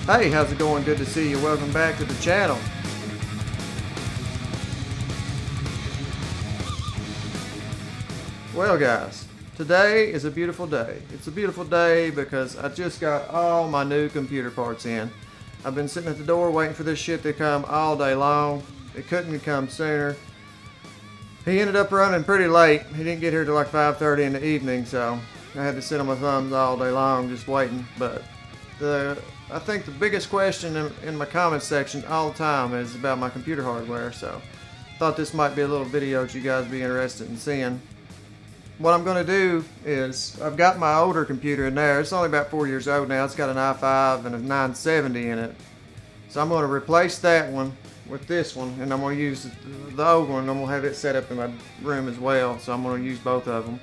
Hey, how's it going? Good to see you. Welcome back to the channel. Well guys, today is a beautiful day. It's a beautiful day because I just got all my new computer parts in. I've been sitting at the door waiting for this shit to come all day long. It couldn't come sooner. He ended up running pretty late. He didn't get here till like 5:30 in the evening, so I had to sit on my thumbs all day long just waiting. But I think the biggest question in my comments section all the time is about my computer hardware, so I thought this might be a little video that you guys would be interested in seeing. What I'm going to do is, I've got my older computer in there. It's only about 4 years old now. It's got an i5 and a 970 in it. So I'm going to replace that one with this one, and I'm going to use the old one. I'm going to have it set up in my room as well, so I'm going to use both of them.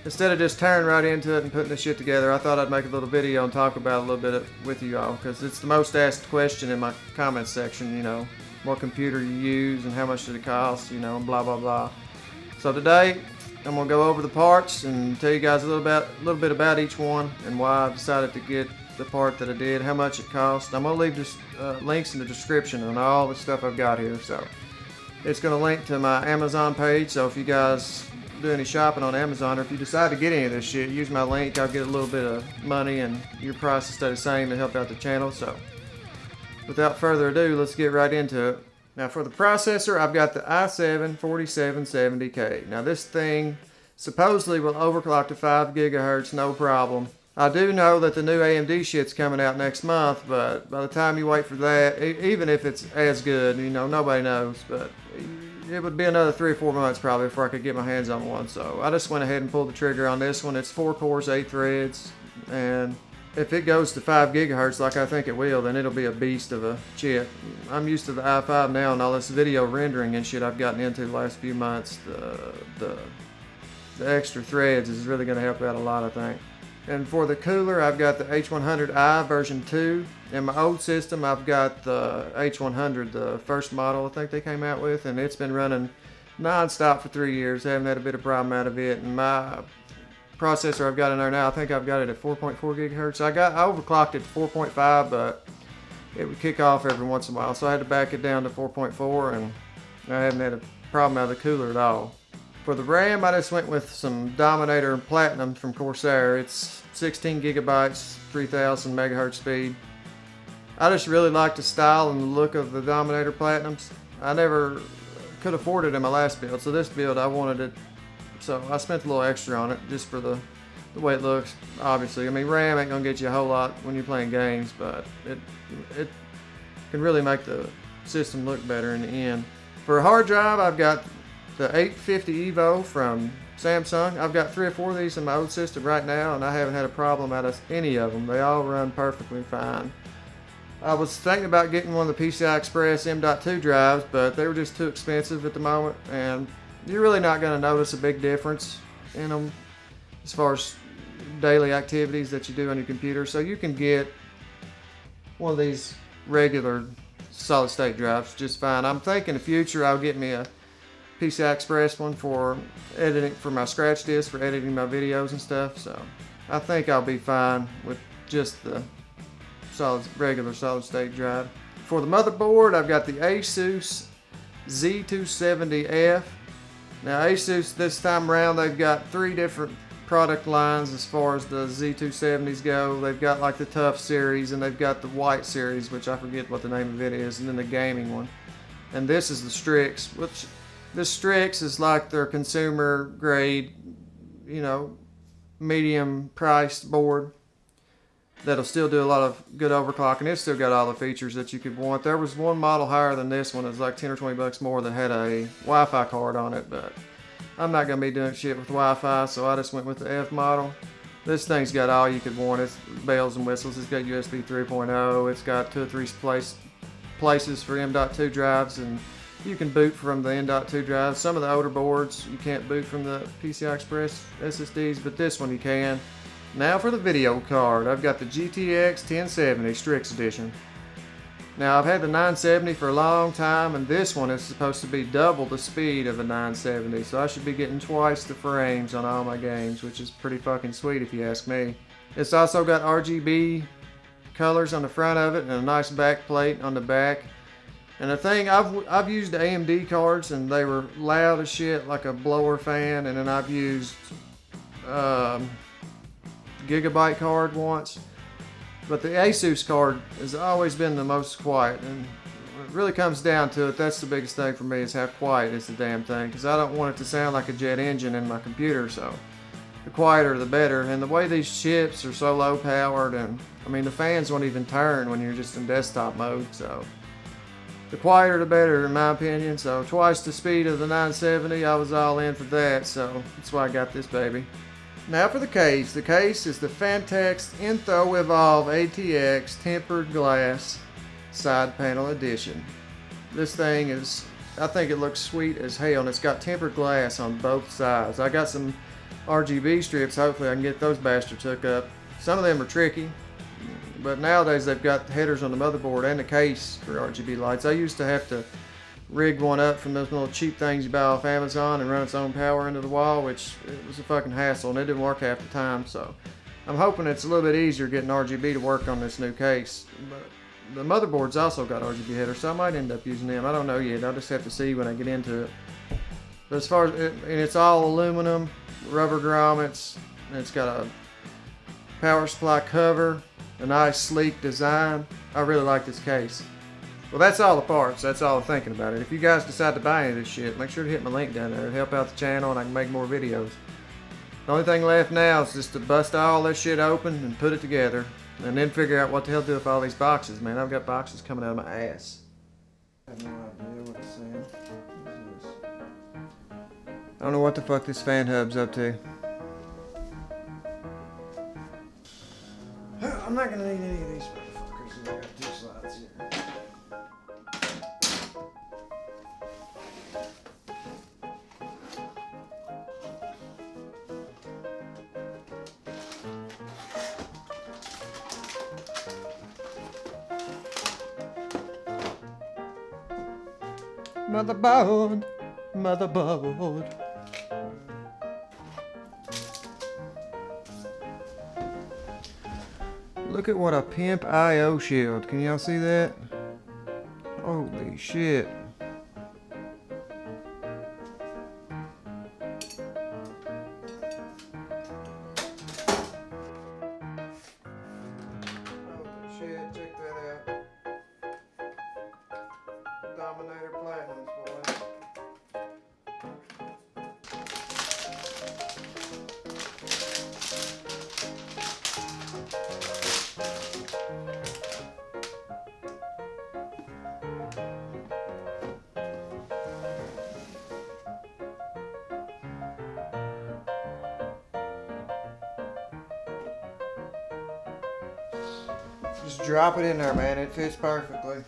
Instead of just tearing right into it and putting this shit together, I thought I'd make a little video and talk about it a little bit with you all, because it's the most asked question in my comments section, you know, what computer you use and how much did it cost, you know, and blah blah blah. So today I'm gonna go over the parts and tell you guys a little bit about each one and why I decided to get the part that I did, how much it cost. I'm gonna leave just links in the description on all the stuff I've got here. So it's gonna link to my Amazon page, so if you guys do any shopping on Amazon, or if you decide to get any of this shit, use my link. I'll get a little bit of money and your price will stay the same to help out the channel. So without further ado, let's get right into it. Now for the processor, I've got the i7-4770K. Now this thing supposedly will overclock to 5 gigahertz, no problem. I do know that the new AMD shit's coming out next month, but by the time you wait for that, even if it's as good, you know, nobody knows, but it would be another 3 or 4 months probably before I could get my hands on one. So I just went ahead and pulled the trigger on this one. It's 4 cores, 8 threads, and if it goes to 5 gigahertz like I think it will, then it'll be a beast of a chip. I'm used to the i5 now, and all this video rendering and shit I've gotten into the last few months. The extra threads is really going to help out a lot, I think. And for the cooler, I've got the H100i version 2. In my old system, I've got the H100, the first model I think they came out with, and it's been running non-stop for 3 years. I haven't had a bit of problem out of it. And my processor I've got in there now, I think I've got it at 4.4 gigahertz. I overclocked it to 4.5, but it would kick off every once in a while, so I had to back it down to 4.4, and I haven't had a problem out of the cooler at all. For the RAM, I just went with some Dominator Platinum from Corsair. It's 16 gigabytes, 3000 megahertz speed. I just really like the style and the look of the Dominator Platinums. I never could afford it in my last build, so this build I wanted it, so I spent a little extra on it just for the way it looks. Obviously, I mean, RAM ain't gonna get you a whole lot when you're playing games, but it can really make the system look better in the end. For a hard drive, I've got the 850 Evo from Samsung. I've got 3 or 4 of these in my old system right now, and I haven't had a problem out of any of them. They all run perfectly fine. I was thinking about getting one of the PCI Express M.2 drives, but they were just too expensive at the moment, and you're really not going to notice a big difference in them as far as daily activities that you do on your computer. So you can get one of these regular solid state drives just fine. I'm thinking in the future I'll get me a PCI Express one for editing, for my scratch disk, for editing my videos and stuff. So I think I'll be fine with just the regular solid state drive. For the motherboard, I've got the Asus Z270F. Now Asus this time around, they've got 3 different product lines as far as the Z270s go. They've got like the Tough series, and they've got the White series, which I forget what the name of it is, and then the gaming one. And this is the Strix, which this Strix is like their consumer grade, you know, medium priced board that'll still do a lot of good overclocking. It's still got all the features that you could want. There was one model higher than this one. It was like 10 or 20 bucks more that had a Wi-Fi card on it, but I'm not going to be doing shit with Wi-Fi, so I just went with the F model. This thing's got all you could want. It's bells and whistles. It's got USB 3.0. It's got 2 or 3 places for M.2 drives, and you can boot from the M.2 drives. Some of the older boards you can't boot from the PCI Express SSDs, but this one you can. Now for the video card, I've got the GTX 1070 Strix Edition. Now I've had the 970 for a long time, and this one is supposed to be double the speed of a 970, so I should be getting twice the frames on all my games, which is pretty fucking sweet if you ask me. It's also got RGB colors on the front of it and a nice back plate on the back. And the thing, I've used AMD cards and they were loud as shit, like a blower fan. And then I've used Gigabyte card once. But the Asus card has always been the most quiet. And when it really comes down to it, that's the biggest thing for me, is how quiet is the damn thing. Because I don't want it to sound like a jet engine in my computer, so the quieter the better. And the way these chips are so low powered, and I mean the fans won't even turn when you're just in desktop mode, so the quieter the better in my opinion. So twice the speed of the 970, I was all in for that, so that's why I got this baby. Now for the case. The case is the Phanteks Enthoo Evolv ATX tempered glass side panel edition. This thing is, I think it looks sweet as hell, and it's got tempered glass on both sides. I got some RGB strips, hopefully I can get those bastards hooked up. Some of them are tricky, but nowadays they've got headers on the motherboard and the case for RGB lights. I used to have to rig one up from those little cheap things you buy off Amazon and run its own power into the wall, which it was a fucking hassle and it didn't work half the time. So I'm hoping it's a little bit easier getting RGB to work on this new case. But the motherboard's also got RGB headers, so I might end up using them. I don't know yet. I'll just have to see when I get into it. But as far as it's all aluminum, rubber grommets, and it's got a power supply cover, a nice sleek design. I really like this case. Well, that's all the parts. That's all I'm thinking about it. If you guys decide to buy any of this shit, make sure to hit my link down there. It'll help out the channel and I can make more videos. The only thing left now is just to bust all this shit open and put it together, and then figure out what the hell to do with all these boxes, man. I've got boxes coming out of my ass. I have no idea what it's saying. What is this? I don't know what the fuck this fan hub's up to. I'm not gonna need any of these motherfuckers, and I got two slides here. Motherboard, motherboard. Look at what a pimp IO shield. Can y'all see that? Holy shit. Holy shit, check that out. Dominator Platinums, boy. Just drop it in there, man. It fits perfectly.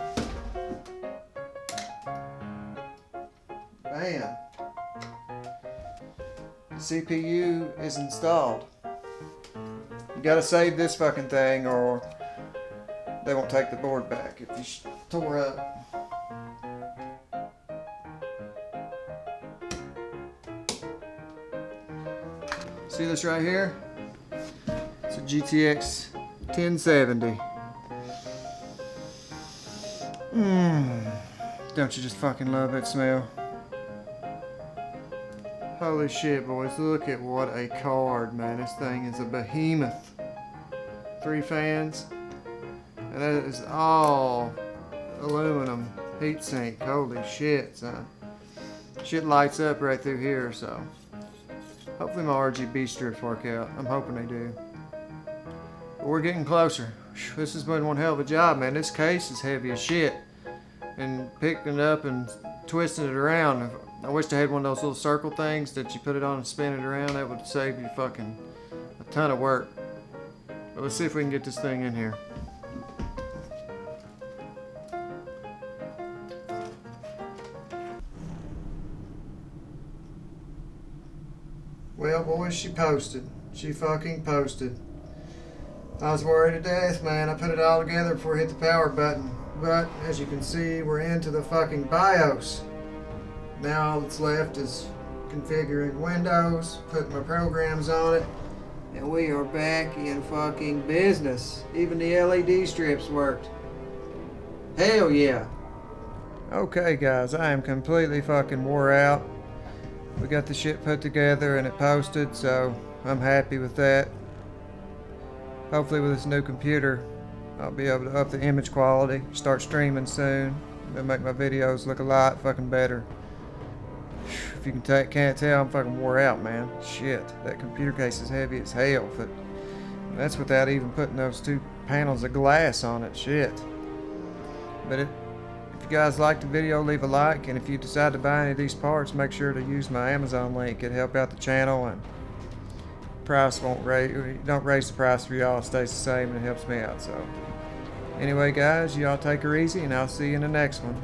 Bam. The CPU is installed. You gotta save this fucking thing or they won't take the board back if you tore up. See this right here? It's a GTX 1070. Don't you just fucking love that smell? Holy shit, boys, look at what a card, man. This thing is a behemoth. 3 fans, and that is all aluminum heatsink. Holy shit, son. Shit lights up right through here, so hopefully my RGB strips work out. I'm hoping they do. But we're getting closer. This has been one hell of a job, man. This case is heavy as shit. And picking it up and twisting it around. I wish I had one of those little circle things that you put it on and spin it around. That would save you fucking a ton of work. But let's see if we can get this thing in here. Well, boys, she posted. She fucking posted. I was worried to death, man. I put it all together before I hit the power button. But, as you can see, we're into the fucking BIOS. Now all that's left is configuring Windows, putting my programs on it, And we are back in fucking business. Even the LED strips worked. Hell yeah. Okay guys, I am completely fucking wore out. We got the shit put together and it posted, so I'm happy with that. Hopefully with this new computer, I'll be able to up the image quality, start streaming soon. It'll make my videos look a lot fucking better. If you can't tell, I'm fucking wore out, man. Shit, that computer case is heavy as hell. But that's without even putting those 2 panels of glass on it. Shit. But if you guys liked the video, leave a like. And if you decide to buy any of these parts, make sure to use my Amazon link. It'll help out the channel, and price won't raise. Don't raise the price for y'all. It stays the same, and it helps me out. So anyway, guys, y'all take her easy, and I'll see you in the next one.